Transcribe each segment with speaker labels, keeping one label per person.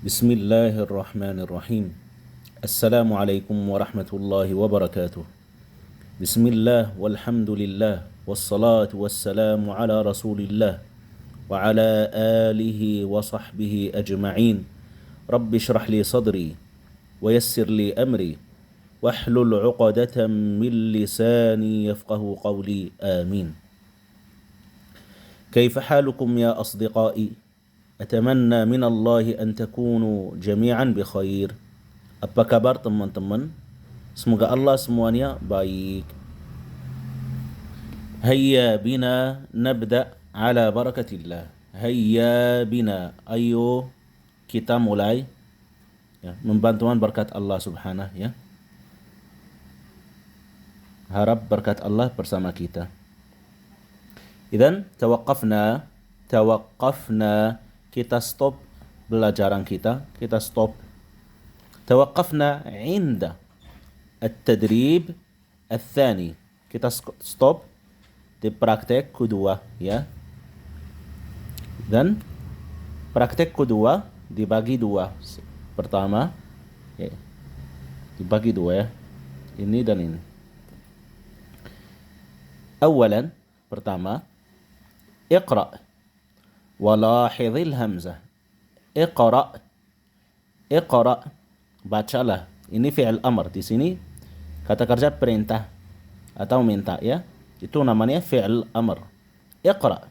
Speaker 1: بسم الله الرحمن الرحيم. السلام عليكم ورحمة الله وبركاته. بسم الله والحمد لله والصلاة والسلام على رسول الله وعلى آله وصحبه أجمعين. رب اشرح لي صدري ويسر لي أمري واحلل عقدة من لساني يفقه قولي آمين. كيف حالكم يا أصدقائي؟ أتمنى من الله أن تكونوا جميعا بخير. Apa kabar teman-teman? Semoga Allah semuanya baik. Hayya bina nabda ala barakatillah. Hayya bina. Ayo kita mulai ya, membantuan berkat Allah subhanahu ya. Harap berkat Allah bersama kita. Idzan tawaqqafna kita stop belajaran kita stop. Tawaqqafna 'inda at-tadrib ats-tsani. Kita stop di praktek kedua ya. Dan praktek kedua dibagi dua. Pertama ya, dibagi dua ya. Ini dan ini. Awalan, pertama, iqra' walahidhil hamzah. Iqra', bacalah. Ini fi'il amr. Di sini kata kerja perintah atau minta ya. Itu namanya fi'il amr. Iqra'.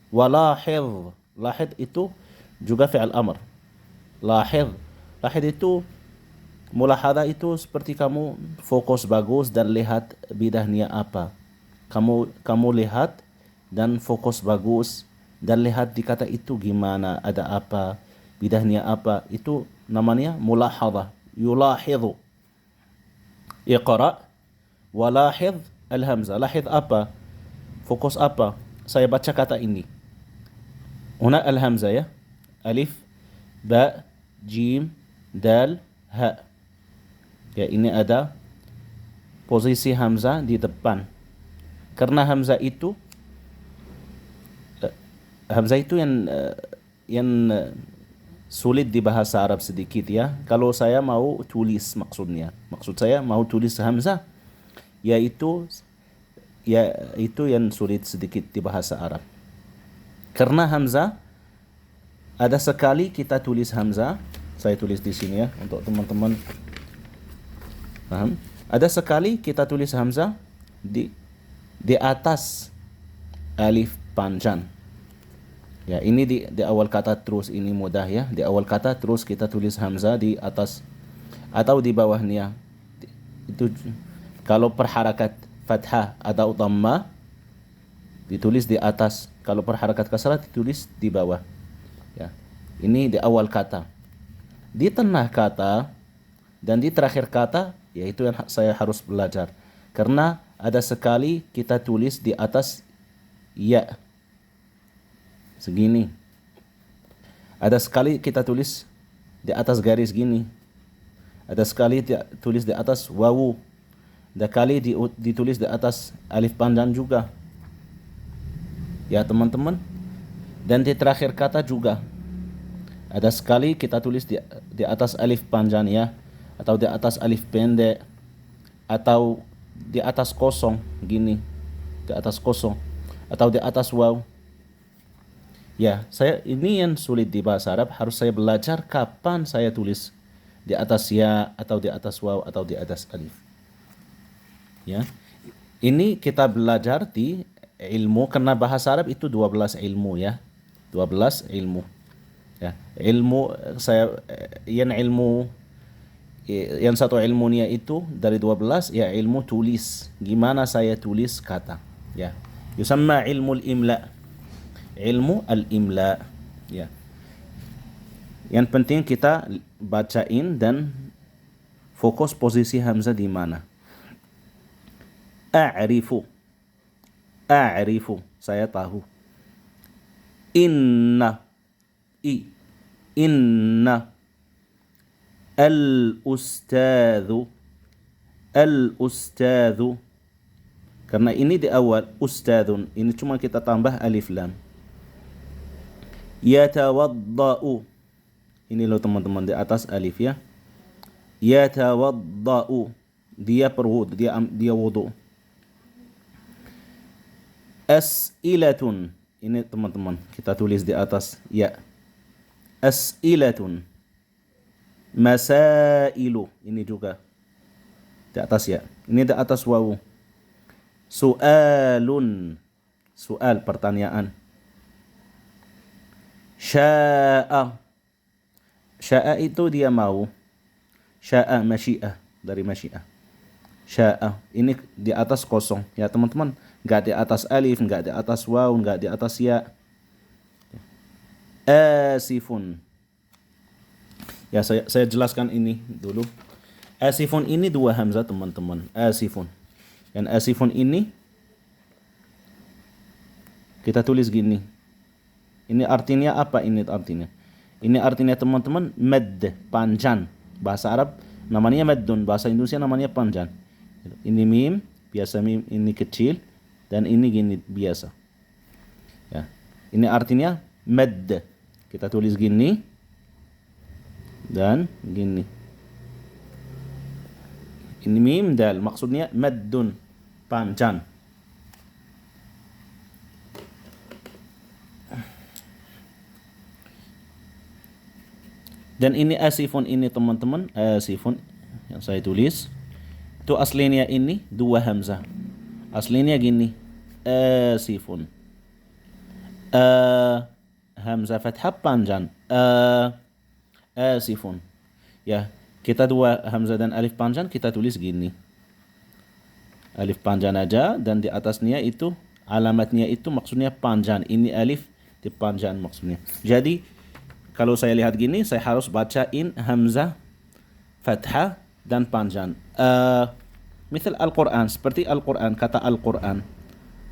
Speaker 1: Walahidh. Lahid itu juga fi'il amr. Lahidh. Lahid itu mulahadha itu seperti kamu fokus bagus dan lihat bidahnya apa. Kamu lihat dan fokus bagus dan lihat di kata itu gimana, ada apa, bidahnya apa, itu namanya mulahadhah. Yulahidhu. Iqra' walahidh al-hamzah. Lahidh apa? Fokus apa? Saya baca kata ini. Huna al-hamzah ya. Alif, ba, jim, dal, ha. Ya, ini ada posisi hamzah di depan. Karena hamzah itu yang sulit di bahasa Arab sedikit ya. Kalau saya mau tulis maksud saya mau tulis hamzah, yaitu yang sulit sedikit di bahasa Arab. Karena hamzah ada sekali kita tulis hamzah, saya tulis di sini ya untuk teman-teman paham. Ada sekali kita tulis hamzah di atas alif panjang. Ya, ini di awal kata terus, ini mudah ya. Di awal kata terus kita tulis hamzah di atas atau di bawahnya. Itu kalau per harakat fathah atau dhamma ditulis di atas. Kalau per harakat kasrah ditulis di bawah. Ya. Ini di awal kata. Di tengah kata dan di terakhir kata, yaitu yang saya harus belajar. Karena ada sekali kita tulis di atas ya. Segini. Ada sekali kita tulis di atas garis gini. Ada sekali tulis di atas wawu. Ada kali ditulis di atas alif panjang juga. Ya teman-teman. Dan di terakhir kata juga. Ada sekali kita tulis di atas alif panjang ya. Atau di atas alif pendek. Atau di atas kosong gini. Di atas kosong. Atau di atas waw. Ya, ini yang sulit di bahasa Arab, harus saya belajar kapan saya tulis di atas ya atau di atas waw atau di atas alif. Ya. Ini kita belajar di ilmu karena bahasa Arab itu 12 ilmu ya. 12 ilmu. Ya, ilmu yang satu ilmunya itu dari 12 ya ilmu tulis. Gimana saya tulis kata, ya. Yusamma ilmu al-imla. Ilmu al-imla ya. Yang penting kita bacain dan fokus posisi hamzah di mana. A'rifu saya tahu. Inna al-ustadzu karena ini di awal ustadzun, ini cuma kita tambah alif lam. Yatawadda'u Ini loh teman-teman di atas alif ya. Yatawadda'u, dia berwudu, dia wudu. As'ilatun, ini teman-teman kita tulis di atas ya. As'ilatun. Masailu, ini juga di atas ya. Ini di atas wawu. Su'alun, soal pertanyaan. Sya'a, sya'a itu dia mau. Sya'a masyi'ah, dari masyi'ah. Sya'a, ini di atas kosong ya teman-teman, nggak di atas alif, nggak di atas waw, nggak di atas ya. Asifun, ya saya jelaskan ini dulu. Asifun ini dua hamzah teman-teman, asifun. Dan asifun ini kita tulis gini. Ini artinya apa? Ini artinya, ini artinya teman-teman mad, panjang. Bahasa Arab namanya maddun, bahasa Indonesia namanya panjang. Ini mim, biasa mim ini kecil, dan ini gini biasa. Ya. Ini artinya mad. Kita tulis gini dan gini. Ini mim dal, maksudnya maddun, panjang. Dan ini asifun ini teman-teman, asifun yang saya tulis itu aslinya ini dua hamzah. Aslinya gini, asifun. Hamzah fathah panjang. Asifun. Ya, kita dua hamzah dan alif panjang kita tulis gini. Alif panjang aja dan di atasnya itu alamatnya itu maksudnya panjang. Ini alif dipanjang maksudnya. Jadi kalau saya lihat gini, saya harus bacain hamzah, fathah, dan panjang. Misal Al-Quran, seperti Al-Quran, kata Al-Quran.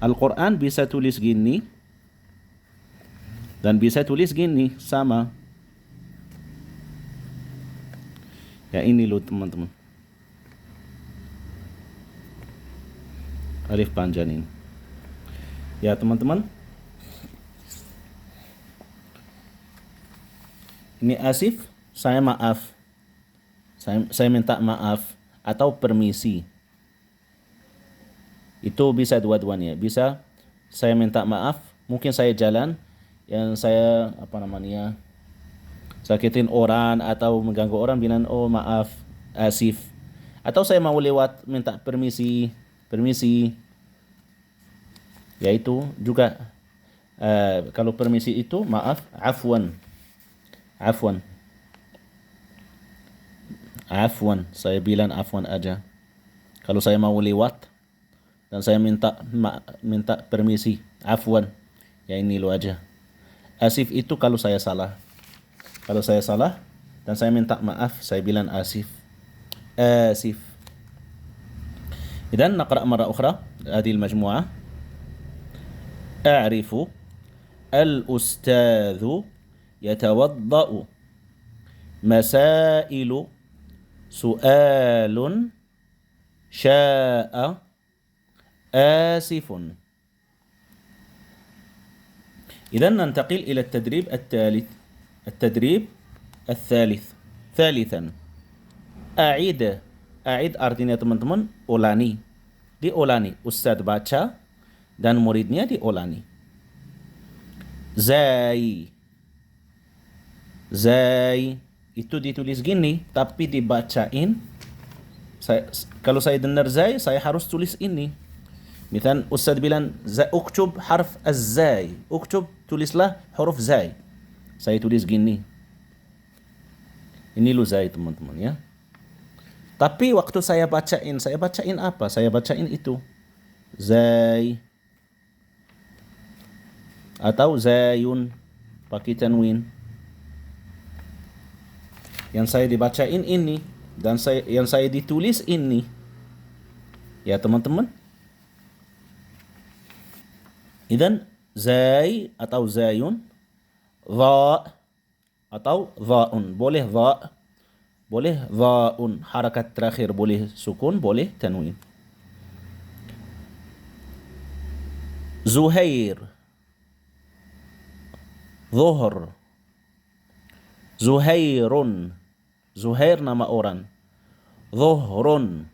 Speaker 1: Al-Quran bisa tulis gini, dan bisa tulis gini, sama. Ya ini loh teman-teman. Alif panjang ini. Ya teman-teman. Ini asif, saya maaf. Saya minta maaf atau permisi. Itu bisa dua-duanya. Bisa saya minta maaf, mungkin saya jalan yang saya sakitin orang atau mengganggu orang, bilang oh maaf, asif. Atau saya mau lewat minta permisi. Yaitu juga kalau permisi itu maaf, afwan. Afwan, saya bilang afwan aja. Kalau saya mau lewat dan saya minta permisi, afwan. Ya ini lo aja. Asif itu kalau saya salah. Kalau saya salah dan saya minta maaf, saya bilang asif. Asif. إذن نقرأ مرة أخرى هذه المجموعة. أعرف الأستاذ يتوضأ. مسائل. سؤال. شاء. آسف. إذن ننتقل إلى التدريب الثالث. التدريب الثالث. ثالثا أعيد artinya teman-teman ulangi. Diulangi. Ustadz baca dan muridnya diulangi. Zai itu ditulis gini tapi dibacain. Kalau saya dengar zai, saya harus tulis ini. Misal Ustadz bilang uktub harf az-zai. Uktub, tulislah huruf zai. Saya tulis gini. Ini lu zai teman-teman ya. Tapi waktu saya bacain apa? Saya bacain itu. Zai. Atau zayun. Pakai tanwin. Yang saya dibacain ini. Dan yang saya ditulis ini. Ya teman-teman. Idan zai atau zayun. Dha atau dha'un. Boleh dha'. Boleh dha'un, harakat terakhir boleh sukun, boleh tanwin. Zuhair. Zuhr. Zuhairun. Zuhair nama orang. Zuhrun.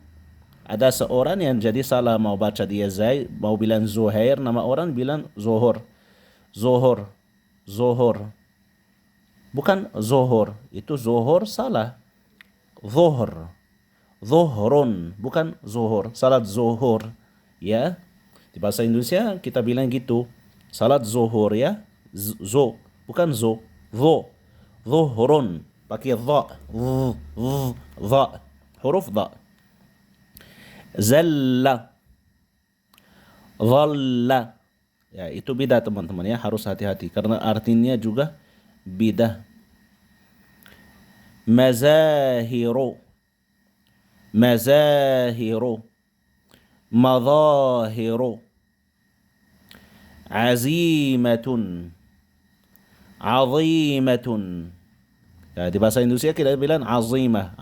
Speaker 1: Ada seorang yang jadi salah mau baca dia Zai, mau bilang Zuhair nama orang bilang Zuhur. Zuhur. Zuhur. Bukan Zuhur. Itu Zuhur salah. Zuhr. Zuhrun. Bukan Zuhur. Salat Zuhur. Ya. Di bahasa Indonesia kita bilang gitu. Salat Zuhur ya. Zo. Bukan zo. Zo. Zuhrun. Pakai dha. Dha. Huruf dha. Zalla. Dhalla. Ya, itu beda teman-teman ya. Harus hati-hati. Karena artinya juga beda. Mazahiru. Mazahiru. Madhahiru. Azimatun. Azimatun. Ya, di bahasa Indonesia kita bilang azimah.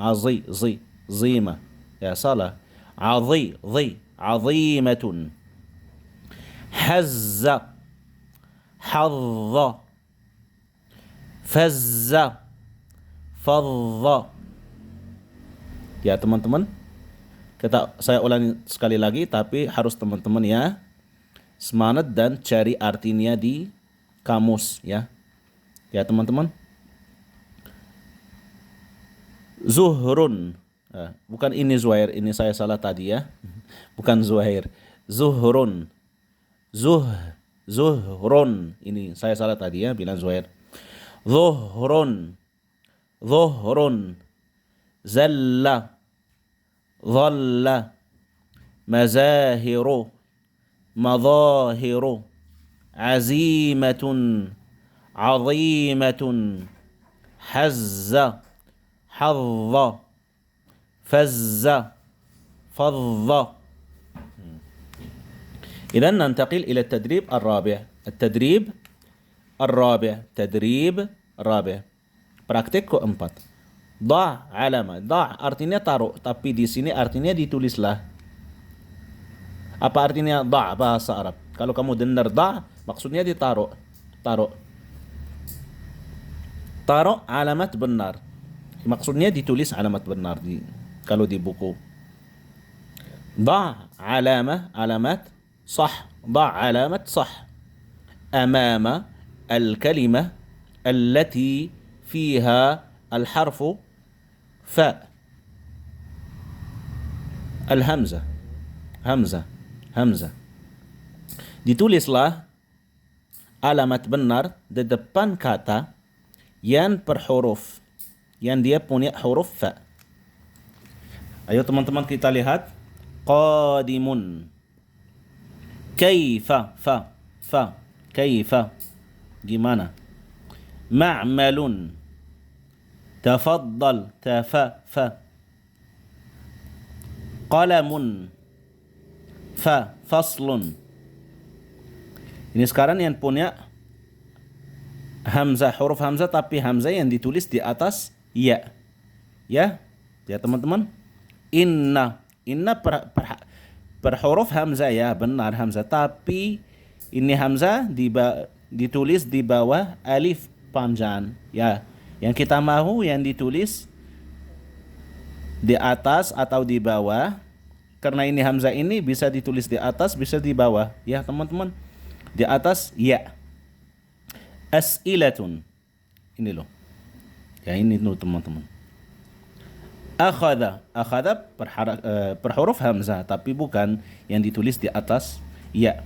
Speaker 1: Zimah. Ya, salah. Azimatun. Hazza. Hadza. Fazza. Fadza. Ya teman-teman, saya ulangi sekali lagi, tapi harus teman-teman ya semangat dan cari artinya di kamus ya. Ya teman-teman. Zuhrun. Bukan ini Zuhair, ini saya salah tadi ya. Bukan Zuhair. Zuhrun. Zuhrun. Ini saya salah tadi ya, bilang Zuhair. Zuhrun. Zuhrun. Zalla. Dhalla. Mazahiru. Madhahiru. Azimatun. Azimatun. Hazza. Hadza. Fazza. Fadza. إذن ننتقل إلى التدريب الرابع. التدريب الرابع. Praktik keempat. Da alamat. Da artinya taruh, tapi di sini artinya ditulislah. Apa artinya da bahasa Arab? Kalau kamu dengar da, maksudnya ditaruh. Taruh alamat benar. Maksudnya ditulis alamat benar kalau di buku. Da alamat صح. ضع علامة صح أمام الكلمة التي فيها الحرف فاء. الهمزة. همزة. Ditulislah alamat benar di depan kata yang per huruf, yang dia punya huruf fa. Ayo teman-teman kita lihat. Qadimun. Kaifa. Kaifa. Gimana? Ma'malun. Tafaddal. Fa. Qalamun. Faslun. Ini sekarang yang punya hamzah, huruf hamzah, tapi hamzah yang ditulis di atas ya. Ya teman-teman. Inna per huruf hamzah ya, benar hamzah, tapi ini hamzah ditulis di bawah alif panjang ya. Yang kita mau yang ditulis di atas atau di bawah, karena ini hamzah ini bisa ditulis di atas, bisa di bawah ya teman-teman. Di atas ya. As'ilatun. Ini loh. Ya ini loh teman-teman. Akhadha per huruf hamzah, tapi bukan yang ditulis di atas ya.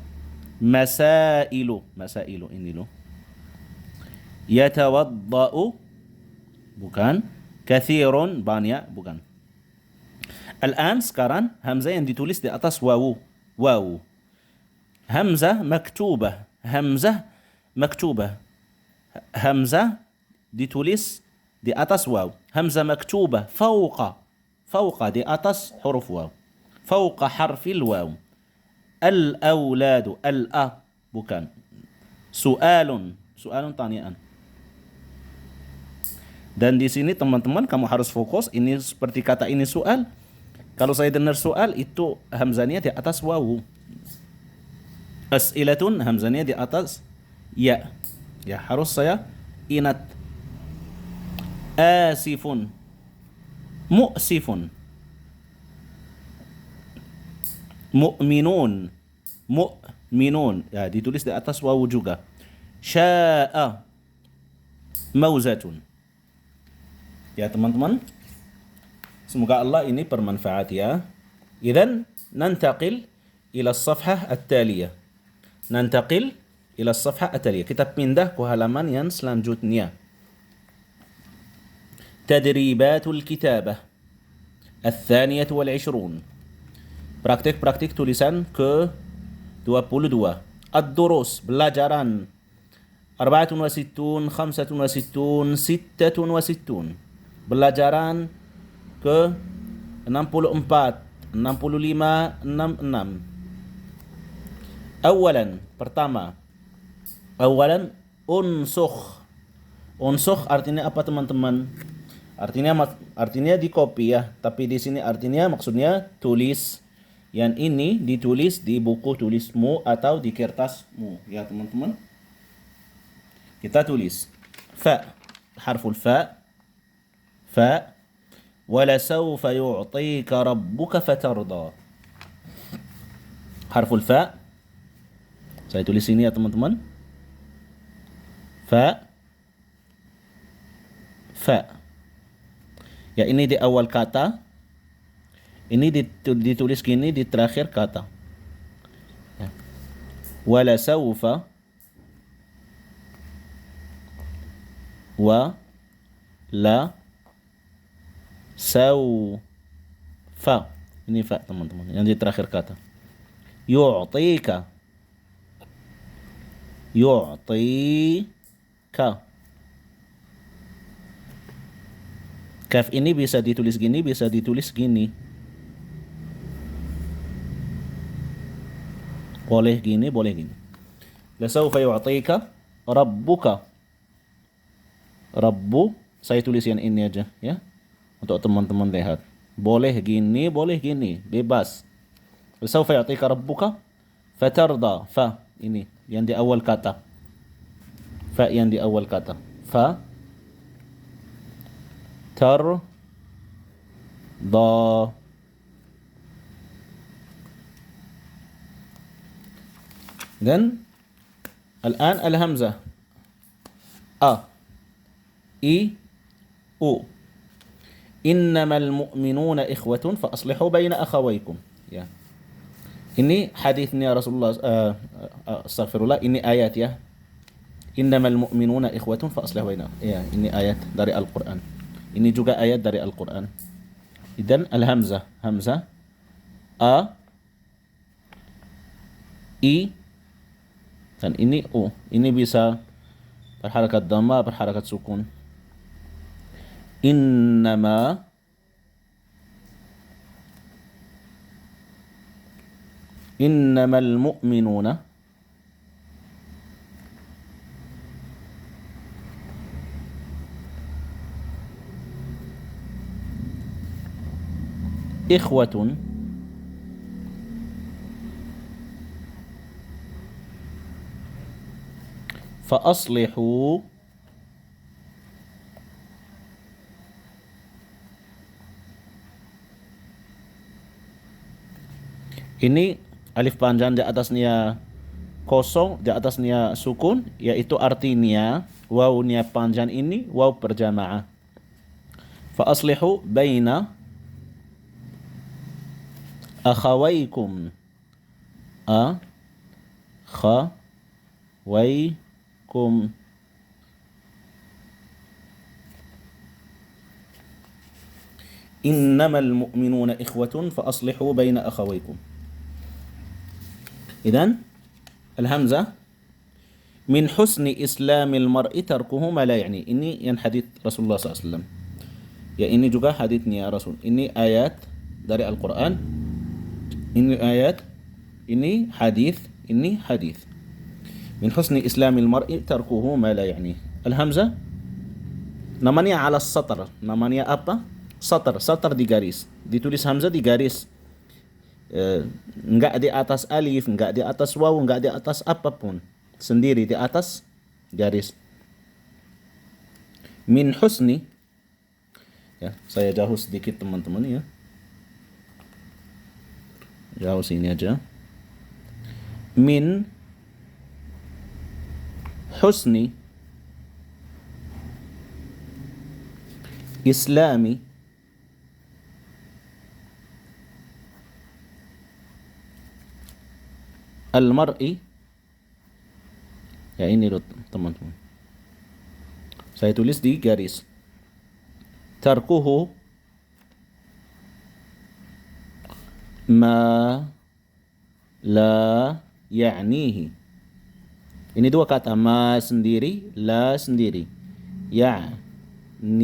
Speaker 1: Masailu ini loh. Yatawadda'u, bukan. Kathirun, banyak, bukan. Al-an sekarang hamzah yang ditulis di atas wawu. Hamzah maktubah. Hamzah ditulis di atas waw. Hamzah maktubah fawqa di atas huruf waw. Fawqa harfil waw. Al-awladu. Al-a, bukan. Su'alun tanyaan. Dan di sini teman-teman kamu harus fokus. Ini seperti kata ini soal. Kalau saya dengar soal itu hamzahnya di atas wawu. As'ilatun hamzahnya di atas ya. Ya harus saya ingat. Asifun. Mu'sifun. Mu'minun. Mu'minun. Ya, ditulis di atas wawu juga. Sya'a. Mauzatun. Ya teman-teman, semoga Allah ini bermanfaat ya. Idzan nantaqil ila as-safhah at-taliyah. Nantaqil ila as-safhah at-taliyah. Kita pindah ke halaman yang selanjutnya. Tadribatul kitabah الثانية والعشرون. Praktik-praktik tulisan ke-22. Ad-durus, belajaran. 64, 65, 66. Belajaran ke-64, 65, 66. Awalan, pertama. Awalan, unsukh. Unsukh artinya apa teman-teman? Artinya di copy ya, tapi di sini artinya maksudnya tulis. Yang ini ditulis di buku tulismu atau di kertasmu ya teman-teman. Kita tulis fa, harful fa, fa, wala sawfa yu'tika rabbuka fatarda. Harful fa, saya tulis ini ya teman-teman. Fa, fa. Ya ini di awal kata. Ini ditulis gini di terakhir kata. Ya. Wala sawfa wa la sawfa. Ini fa teman-teman yang di terakhir kata. Yu'tika. Yu'tika. Kaf ini bisa ditulis gini, bisa ditulis gini. Boleh gini, boleh gini. Lasawfa yu'tika rabbuka. Rabbu, saya tulis yang ini aja ya. Untuk teman-teman lihat. Boleh gini, bebas. Lasawfa yu'tika rabbuka fatarda. Fa, ini yang di awal kata. Fa yang di awal kata. Fa tar da. Dan الآن الهمزة أ إي أو. إنما المؤمنون إخوة فأصلحوا بين أخويكم. Ya. Ini hadisnya Rasulullah, astagfirullah, ini ayat ya. Innamal mu'minuna ikhwatun fa aslihu bainahum. Ya, ini ayat dari Al-Qur'an. Ini juga ayat dari Al-Qur'an. Idzan al-hamzah, hamzah a i dan ini u. Ini bisa berharakat dhamma, berharakat sukun. Innamal mu'minuna ikhwatun fa aslihu ini alif panjang di atasnya kosong, di atasnya sukun, yaitu artinya wawunya panjang ini waw berjamaah. Fa aslihu baina akhawaikum. Akhawaikum. Innamal mu'minuna ikhwatun fa aslihu baina akhawaikum. Idzan al-hamzah min husni islamil mar'i tarkuhu ma la ya'ni. Ini yang hadits Rasulullah SAW. Ya ini juga haditsnya Rasul. Ini ayat dari Al-Quran. Ini ayat, ini hadits, ini hadits. Min husni islamil mar'i tarkuhu ma la ya'ni. Al-hamzah namanya ala satar. Namanya apa? Satar, satar di garis. Ditulis hamzah di garis. Enggak di atas alif, enggak di atas waw, enggak di atas apapun. Sendiri di atas garis. Min husni, Ya, saya jauh sedikit teman-teman ya. Jauh sini aja. Min husni islami al-mar'i. Ya ini loh teman-teman. Saya tulis di garis. Tarkuhu ma la ya'nihi. Ini dua kata, ma sendiri, la sendiri. Ya'nihi.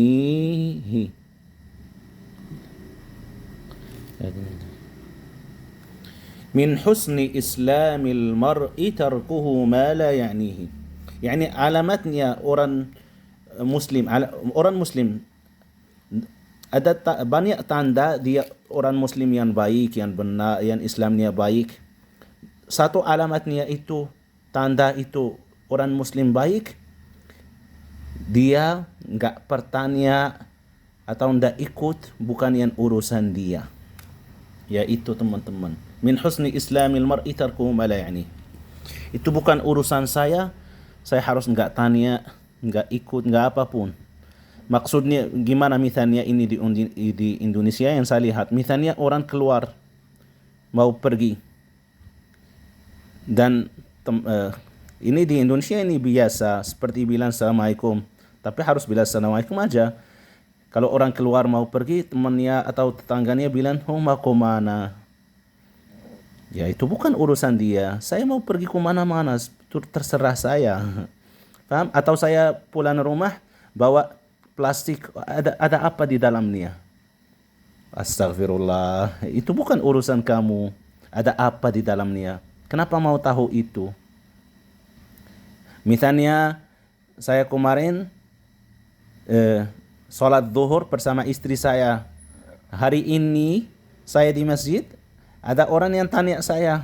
Speaker 1: Min husni islamil mar'i tarkuhu ma la ya'nihi. Yani alamatnya orang muslim ada banyak tanda dia orang muslim yang baik, yang benar, yang Islamnya baik. Satu alamatnya itu, tanda itu orang muslim baik, dia nggak bertanya atau nggak ikut bukan yang urusan dia. Yaitu teman-teman, min husni islamil mar'i tarkuhu ma la ya'ni. Itu bukan urusan saya harus nggak tanya, nggak ikut, nggak apapun. Maksudnya gimana misalnya ini di Indonesia yang saya lihat, misalnya orang keluar mau pergi dan ini di Indonesia ini biasa seperti bilang assalamualaikum, tapi harus bilang assalamualaikum aja. Kalau orang keluar mau pergi, temannya atau tetangganya bilang, oh mau ke mana? Ya itu bukan urusan dia. Saya mau pergi ke mana-mana, terserah saya. Paham? Atau saya pulang rumah bawa plastik, ada apa di dalamnya? Astagfirullah, itu bukan urusan kamu. Ada apa di dalamnya? Kenapa mau tahu itu? Misalnya saya kemarin sholat zuhur bersama istri saya. Hari ini saya di masjid, ada orang yang tanya saya,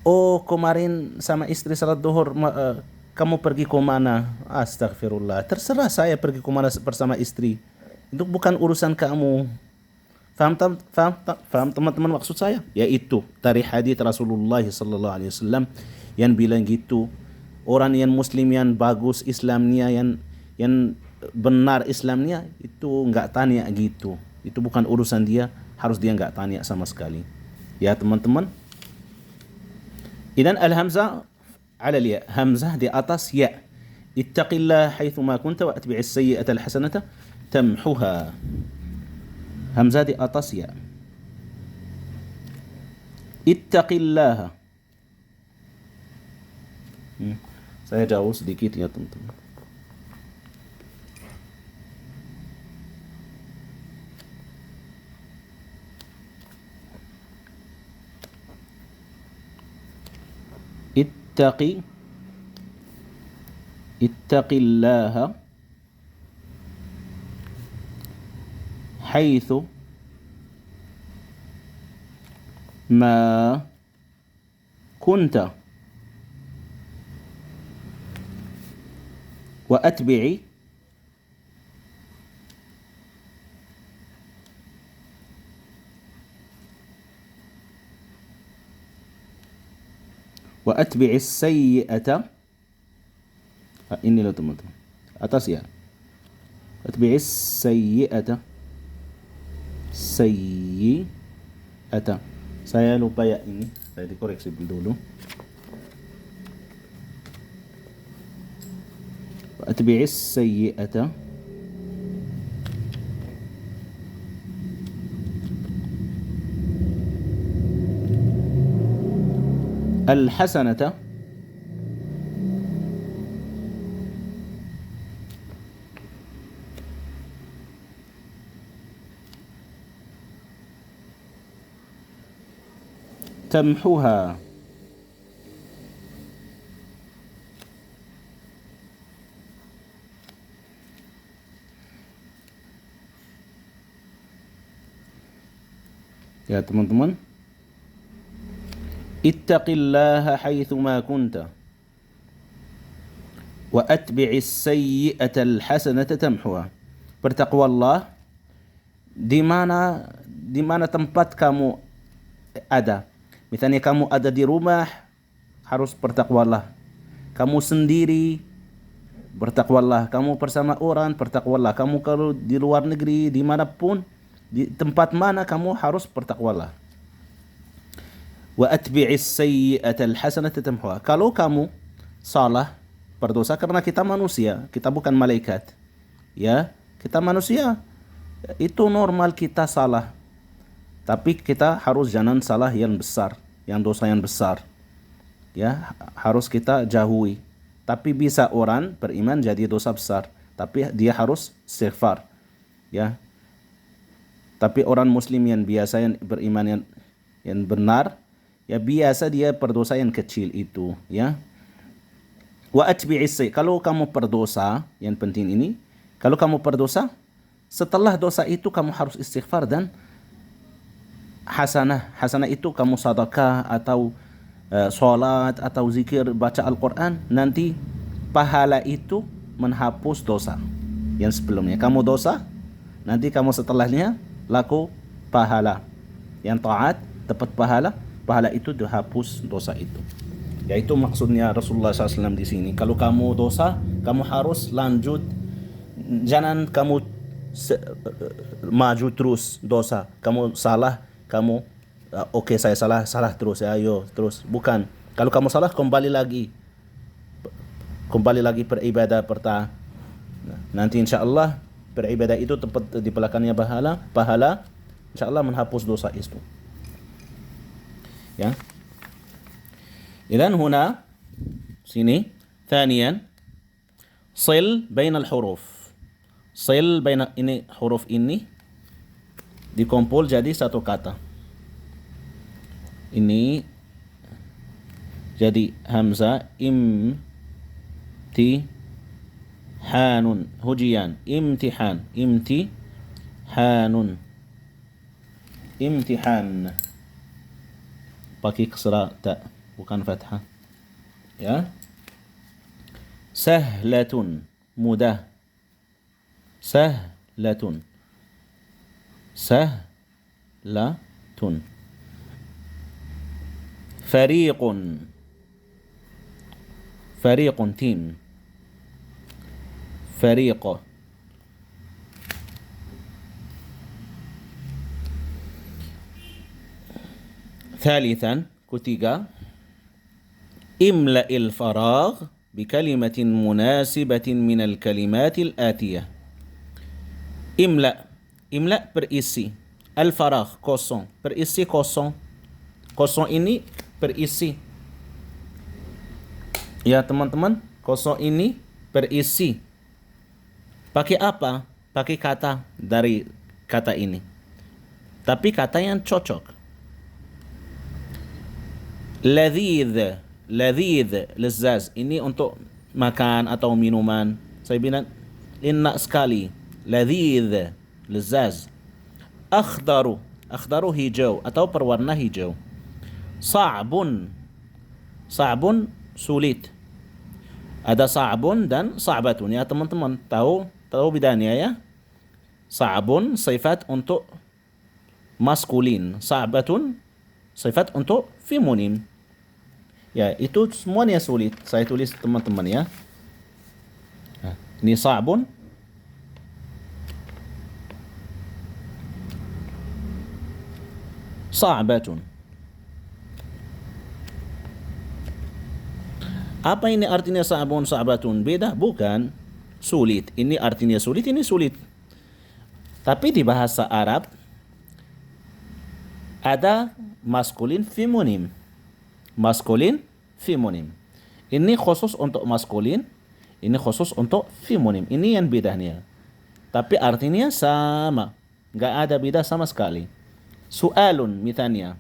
Speaker 1: oh kemarin sama istri sholat zuhur kamu pergi ke mana? Astagfirullah, terserah saya pergi ke mana bersama istri. Itu bukan urusan kamu. Faham teman-teman maksud saya? Yaitu dari hadis Rasulullah sallallahu alaihi wasallam yang bilang gitu. Orang yang muslim yang bagus Islamnya, yang benar Islamnya, itu nggak tanya gitu. Itu bukan urusan dia, harus dia nggak tanya sama sekali. Ya teman-teman. Idan al-hamzah على الياء، همزة دي أطس ياء. اتق الله حيثما كنت وأتبع السيئة الحسنة تمحها. همزة دي أطس ياء. اتق الله. Saya jauh sedikit ya teman-teman. اتق الله حيث ما كنت وأتبع السيئة. ini loh teman-teman, atas ya. أتبع السيئة. Saya lupa ya ini, saya dikoreksi dulu. وأتبع السيئة الحسنة تمحوها. Ya teman-teman, ittaqillaha haitsuma kunta wa atbi'is sayyi'ata alhasanata tamhuha. bertakwalah di mana tempat kamu ada. Misalnya kamu ada di rumah, harus bertakwalah. Kamu sendiri, bertakwalah. Kamu bersama orang, bertakwalah. Kamu kalau di luar negeri, dimanapun, di tempat mana kamu harus bertakwalah. Wa atbi'is sayyi'atal hasanata tamhuha. Kalau kamu salah, berdosa, karena kita manusia, kita bukan malaikat. Ya, kita manusia. Itu normal kita salah. Tapi kita harus jangan salah yang besar, yang dosa yang besar. Ya, harus kita jauhi. Tapi bisa orang beriman jadi dosa besar, tapi dia harus istighfar. Ya. Tapi orang muslim yang biasa yang beriman yang benar, ya biasa dia berdosa yang kecil itu, ya. Wa atbi'is sayyi. Kalau kamu berdosa, yang penting ini, kalau kamu berdosa, setelah dosa itu kamu harus istighfar dan hasanah. Hasanah itu kamu sedekah atau sholat atau zikir, baca Al-Quran, nanti pahala itu menghapus dosa yang sebelumnya. Kamu dosa, nanti kamu setelahnya laku pahala. Yang taat dapat pahala, pahala itu dihapus dosa itu. Yaitu maksudnya Rasulullah SAW di sini. Kalau kamu dosa, kamu harus lanjut. Jangan kamu maju terus dosa. Kamu salah, kamu oke, saya salah terus, ya, ayo terus. Bukan. Kalau kamu salah, kembali lagi beribadah pertama. Nanti insya Allah beribadah itu tepat di belakangnya pahala insya Allah menghapus dosa itu. Ya. Idan huna sini ثانيا صل بين الحروف. Sil baina, ini huruf ini dikumpul jadi satu kata. Ini jadi hamzah imtihanun, hujian, imtihan, imtihanun, imtihan. Pakai kasrah ta, bukan fathah. Ya. Sahlatun, mudah. Sahlatun, sahlatun. Fariqun, fariqun, tim. Fariqah. ثالثا ketiga, imla'il faragh bikalimatin munasibatin minal kalimatil atiyah. Imla berisi, al-faragh kosong, berisi kosong. Kosong ini berisi. Ya teman-teman, kosong ini berisi. Pakai apa? Pakai kata dari kata ini. Tapi kata yang cocok. Ladhidh, lezaz. Ini untuk makan atau minuman. Saya bilang enak sekali. Ladhidh, lezaz. Akhdaru hijau atau berwarna hijau. Sa'bun sulit. Ada sa'bun dan sa'batun, ya teman-teman. Tahu bedanya, ya. Sa'bun sifat untuk maskulin, sa'batun sifat untuk feminin. Ya, itu semuanya sulit. Saya tulis teman-teman, ya. Nah, ini sa'bun. Sa'batun. Apa ini artinya sa'bun, sa'batun? Beda? Bukan. Sulit. Ini artinya sulit, ini sulit. Tapi di bahasa Arab ada maskulin, feminin. Maskulin, feminin. Ini khusus untuk maskulin, ini khusus untuk feminin. Ini yang bedanya. Tapi artinya sama. Nggak ada beda sama sekali. Su'alun misalnya.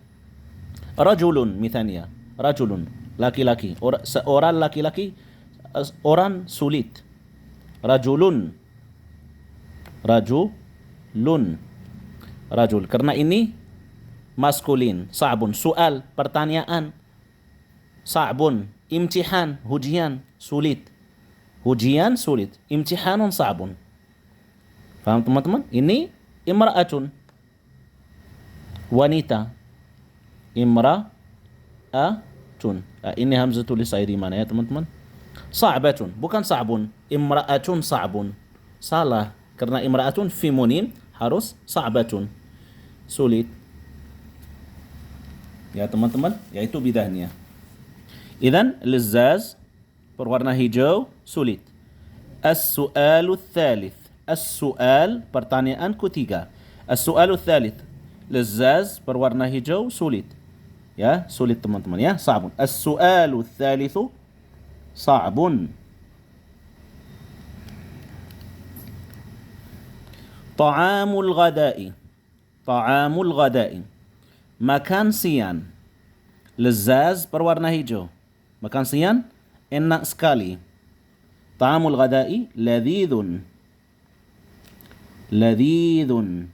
Speaker 1: Rajulun misalnya. Rajulun, laki-laki. Seorang laki-laki, orang sulit. Rajulun. Rajul. Karena ini maskulin. Sa'bun, su'al, pertanyaan. Sa'bun, imtihan, hujian, sulit. Hujian, sulit. Imtihanun, sa'bun. Faham teman-teman? Ini imra'atun, wanita. Imra'atun. Ini hamzatul isai di mana ya teman-teman? Sa'batun, bukan sa'bun. Imra'atun sa'bun. Salah, karena imra'atun femonim harus sa'batun. Sulit. Ya teman-teman, yaitu bidahnya. Idzan lizzaz berwarna hijau sulit. As-su'alu tsalits. As-su'al pertanyaan ketiga. As-su'alu tsalits. Lizzaz berwarna hijau sulit. Ya, sulit teman-teman ya, sa'bun. As-su'alu tsalitsu sa'bun. Ta'amul ghada'i. Ta'amul ghada'i. Makan siang. Lezaz berwarna hijau. Makan siang enak sekali. Ta'amul ghada'i ladhidun. Ladhidun.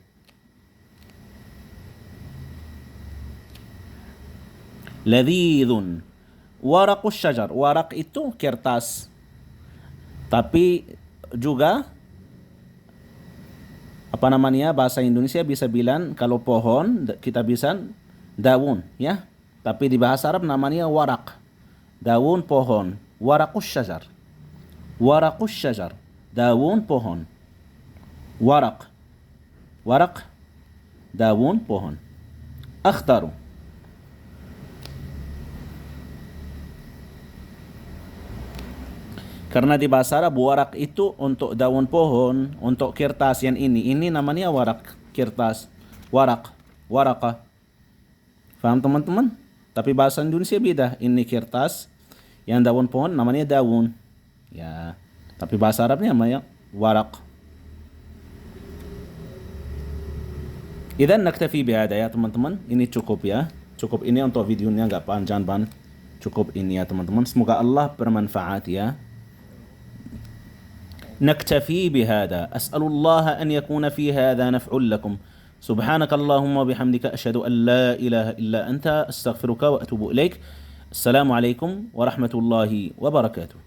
Speaker 1: Ladhidun. Waraqus syajar. Waraq itu kertas. Tapi juga apa namanya, bahasa Indonesia bisa bilang kalau pohon kita bisa daun ya, tapi di bahasa Arab namanya warak, daun pohon. Waraqus syajar. Waraqus syajar, daun pohon. Warak, warak, daun pohon. Akhtaru. Karena di bahasa Arab warak itu untuk daun pohon, untuk kertas yang ini namanya warak, kertas. Warak, waraka. Faham teman-teman? Tapi bahasa Indonesia beda. Ini kertas, yang daun pohon namanya daun. Ya, tapi bahasa Arabnya namanya warak. Idzan naktafi bihada ya teman-teman. Ini cukup ya. Cukup ini untuk videonya, nggak panjang ban. Cukup ini ya teman-teman. Semoga Allah bermanfaat ya. نكتفي بهذا أسأل الله أن يكون في هذا نفع لكم سبحانك اللهم وبحمدك أشهد أن لا إله إلا أنت أستغفرك وأتوب إليك السلام عليكم ورحمة الله وبركاته